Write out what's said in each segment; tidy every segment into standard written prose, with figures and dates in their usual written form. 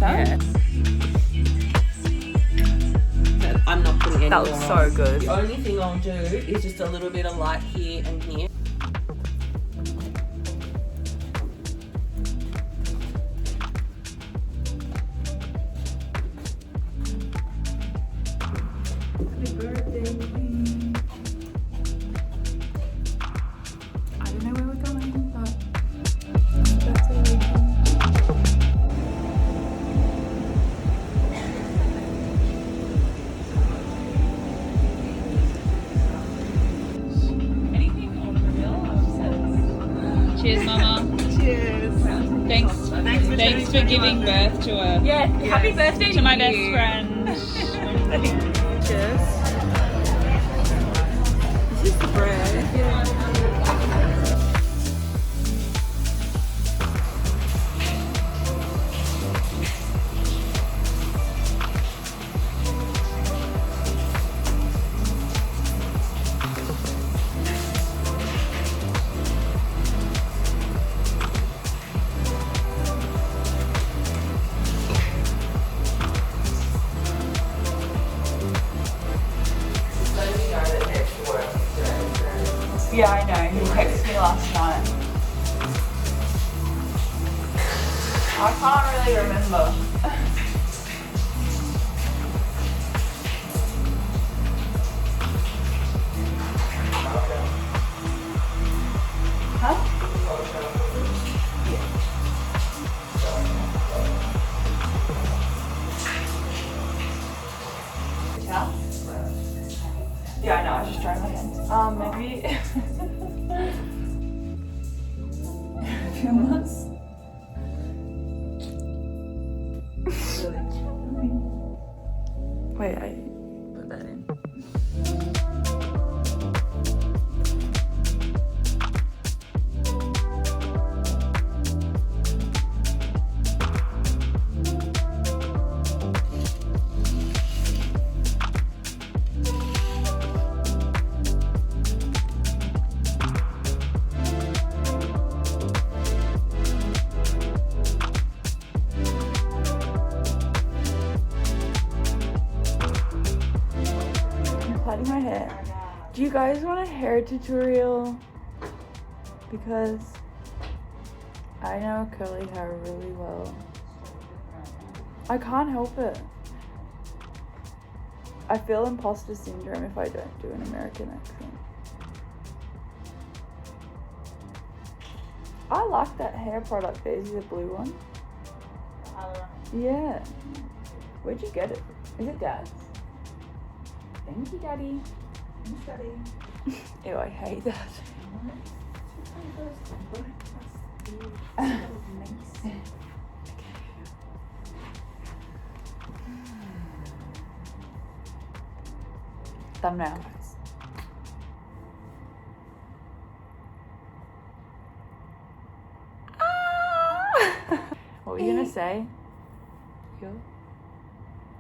Yeah. I'm not putting any That more looks on. so good. The only thing I'll do is just a little bit of light here and here. Happy birthday, Queen. I don't know where we're going, but that's where we're going. Cheers, Mama. Cheers. Thanks for giving birth to a Happy birthday to my best friend. Cheers. This is the bread. Yeah, I know. He texted me last night. I can't really remember. Huh? Yeah. Yeah, I know. I was just trying my hands. Maybe. Film us. Wait, I put that in. Plaiting my hair. Do you guys want a hair tutorial? Because I know curly hair really well. I can't help it. I feel imposter syndrome if I don't do an American accent. I like that hair product, Daisy, the blue one. Yeah. Where'd you get it? Is it Dad's? Thank you, Daddy. Thanks, Daddy. Ew, I hate that. Thumbnail, guys. What were you gonna say? What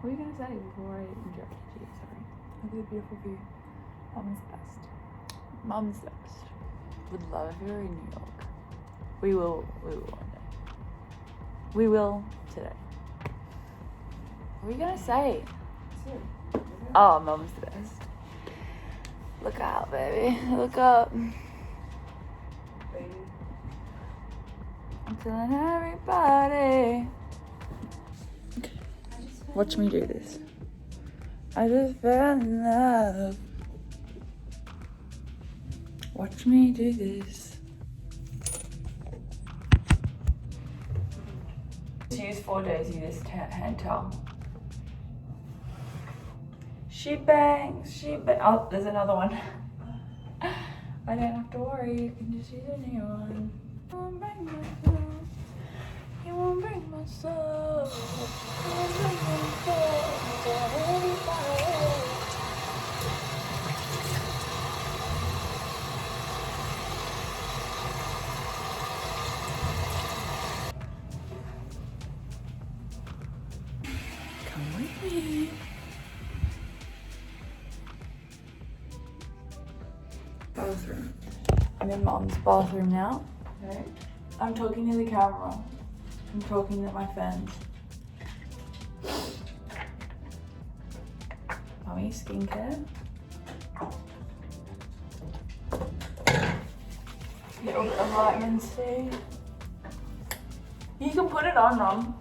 were you gonna say before I interrupted you? Sorry. Look at the beautiful view. Mum's the best. Mum's the best. Would love if you were in New York. We will one day. We will today. What were you gonna say? Oh, Mum's the best. Look out, baby. Look up. I'm telling everybody. Watch me do this. I just fell in love. Watch me do this. Just use 4 Daisy this hand towel. She bangs, oh, there's another one. I don't have to worry, you can just use a new one. You won't bring myself. You won't bring myself. You won't bring myself to everybody. Come with me. Bathroom. I'm in Mom's bathroom now. Okay. I'm talking to the camera. I'm talking to my fans. Mummy skincare. Little bit of vitamin C. You can put it on, Mum.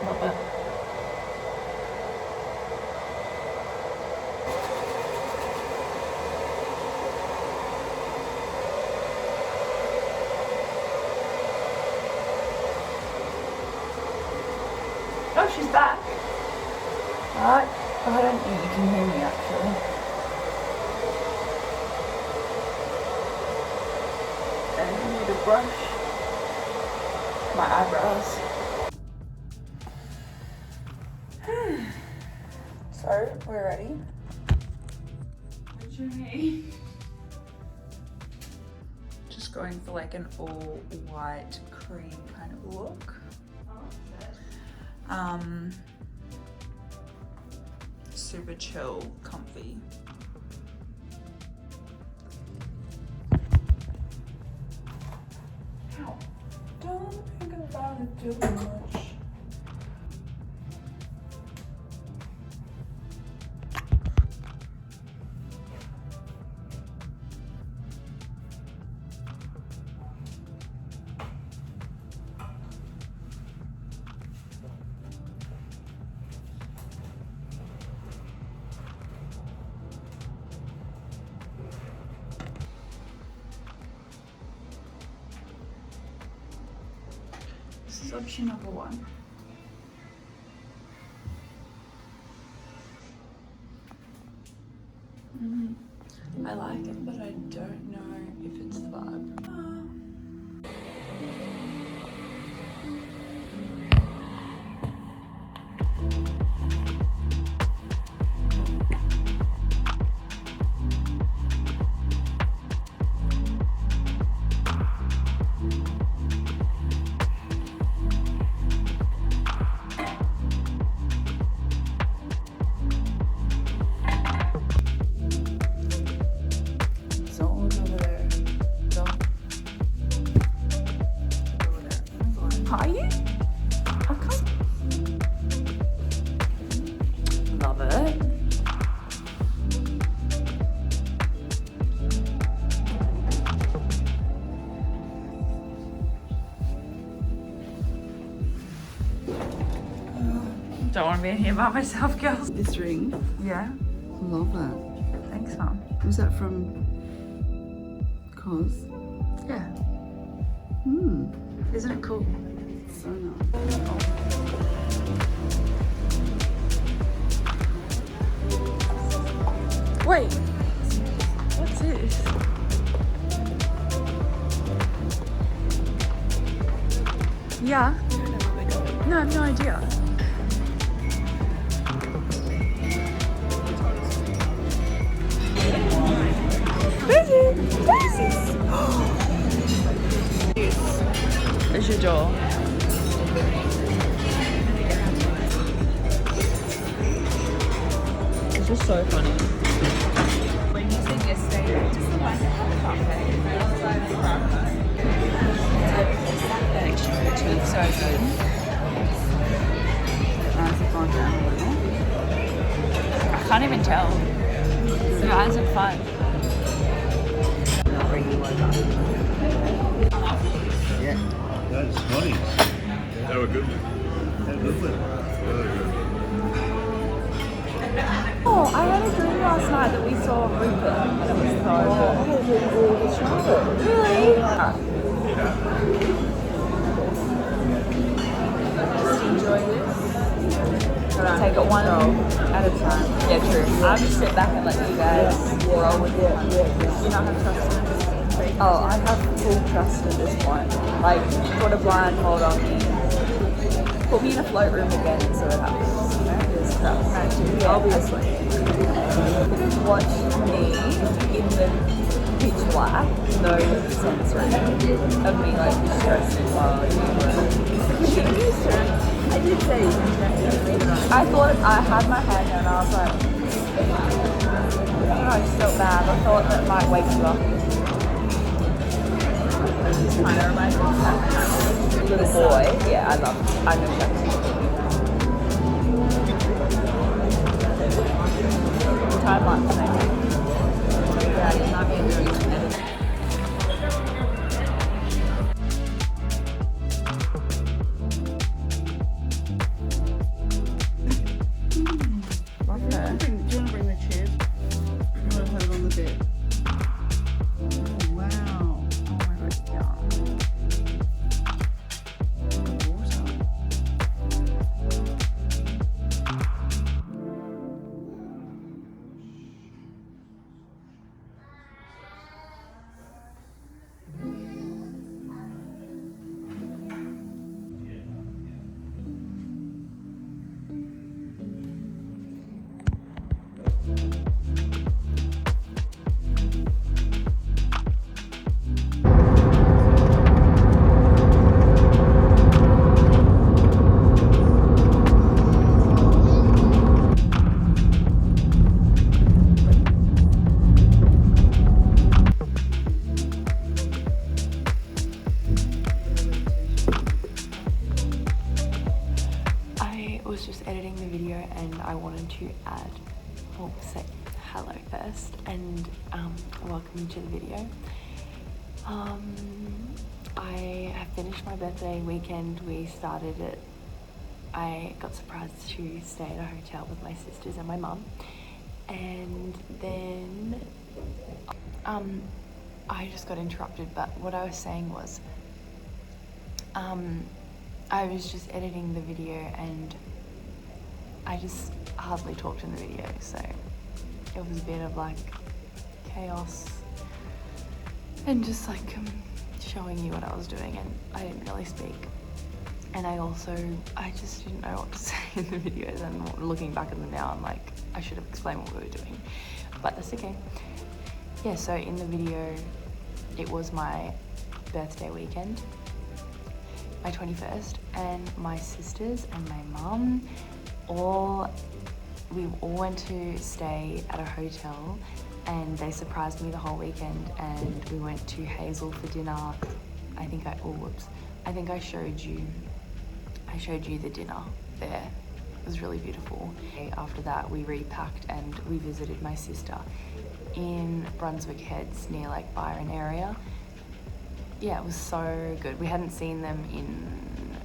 Not bad. Oh, she's back. Alright. Oh, I don't think you can hear me actually. And I need to brush my eyebrows. So, we're ready. Just going for like an all white cream kind of look. Super chill, comfy. Ow. Don't think about it too much. This is option number 1. I like it, but I don't know if it's the vibe. Are you? How come? Love it. Don't want to be in here by myself, girls. This ring, Yeah. love that. Thanks, Mum. Was that from Cos? Yeah. Hmm, Isn't it cool? so nice. Wait. What's this? Yeah. No, I have no idea. There's your door. It's just so funny. When you said yesterday, just the one that had the cocktail. So good. Eyes have gone down a little. I can't even tell. Your eyes are fun. I'll bring you over. Yeah. That's funny. They were good. They're good. Really good. Oh, I had a dream last night that we saw Rupert and it was so good. Really? Just enjoy this. Take it one at a time. Yeah, true. I'll just sit back and let you guys roll with it. You don't have trust in this? Oh, I have full trust at this point. Like, put a blindfold on me. put me in a float room again and see what happens. You know, there's crowds. Yeah, obviously. Watch me in the pitch black, no sensory, of me like stressing while you were. I did say you can I thought I had my hand down and I was like, oh, I just felt bad. I thought that might wake you up. This kind of reminds me of that little boy. Yeah, I know that. Time lapse maybe. Yeah, you might be doing some editing. Do you want to bring the chairs? You want to put it on the bed? Oh, wow. Oh my god, I was just editing the video and I wanted to add, well, say hello first and welcome you to the video. I have finished my birthday weekend. We started it. I got surprised to stay at a hotel with my sisters and my mum, and then I just got interrupted, but what I was saying was I was just editing the video and I just hardly talked in the video, so it was a bit of like chaos and just like showing you what I was doing, and I didn't really speak. And I just didn't know what to say in the videos, and looking back at them now, I'm like, I should have explained what we were doing, but that's okay. Yeah, so in the video, it was my birthday weekend, my 21st, and my sisters and my mum, we all went to stay at a hotel, and they surprised me the whole weekend, and we went to Hazel for dinner. I think I showed you the dinner there. It was really beautiful. After that, we repacked and we visited my sister in Brunswick Heads near like Byron area. Yeah, it was so good. We hadn't seen them in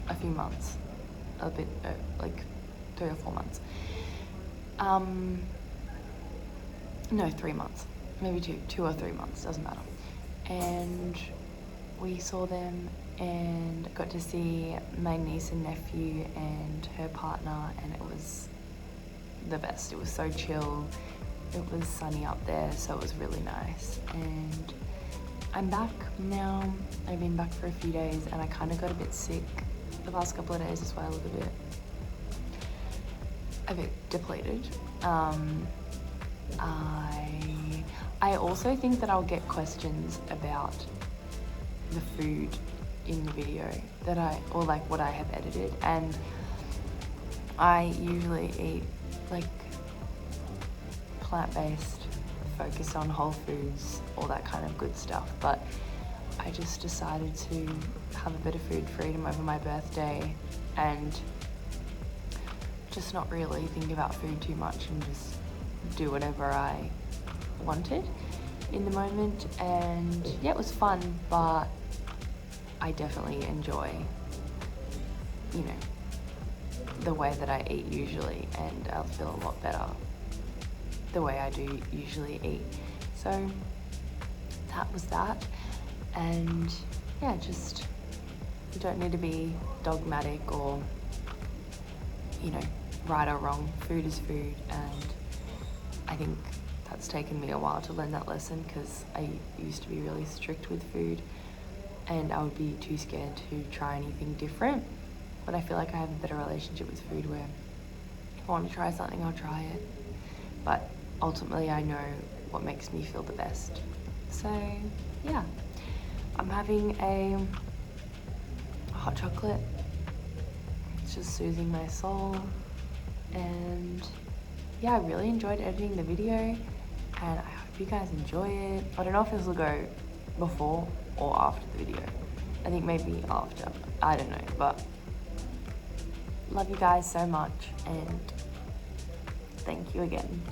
a few months, a bit like 3 or 4 months. No, 3 months, maybe 2 or 3 months, doesn't matter. And we saw them and got to see my niece and nephew and her partner, and it was the best. It was so chill. It was sunny up there, so it was really nice. And I'm back now. I've been back for a few days and I kind of got a bit sick the past couple of days. That's why I look a bit depleted. I also think that I'll get questions about the food in the video or like what I have edited, and I usually eat like plant-based, focus on whole foods, all that kind of good stuff, but I just decided to have a bit of food freedom over my birthday and just not really think about food too much and just do whatever I wanted in the moment. And yeah, it was fun, but I definitely enjoy, you know, the way that I eat usually, and I'll feel a lot better the way I do usually eat. So that was that. And yeah, just, you don't need to be dogmatic or, you know, right or wrong. Food is food, and I think that's taken me a while to learn that lesson, because I used to be really strict with food and I would be too scared to try anything different. but I feel like I have a better relationship with food where if I want to try something, I'll try it. But ultimately, I know what makes me feel the best. So yeah, I'm having a hot chocolate. It's just soothing my soul. And yeah, I really enjoyed editing the video, and I hope you guys enjoy it. I don't know if this will go before or after the video. I think maybe after, I don't know, but love you guys so much, and thank you again.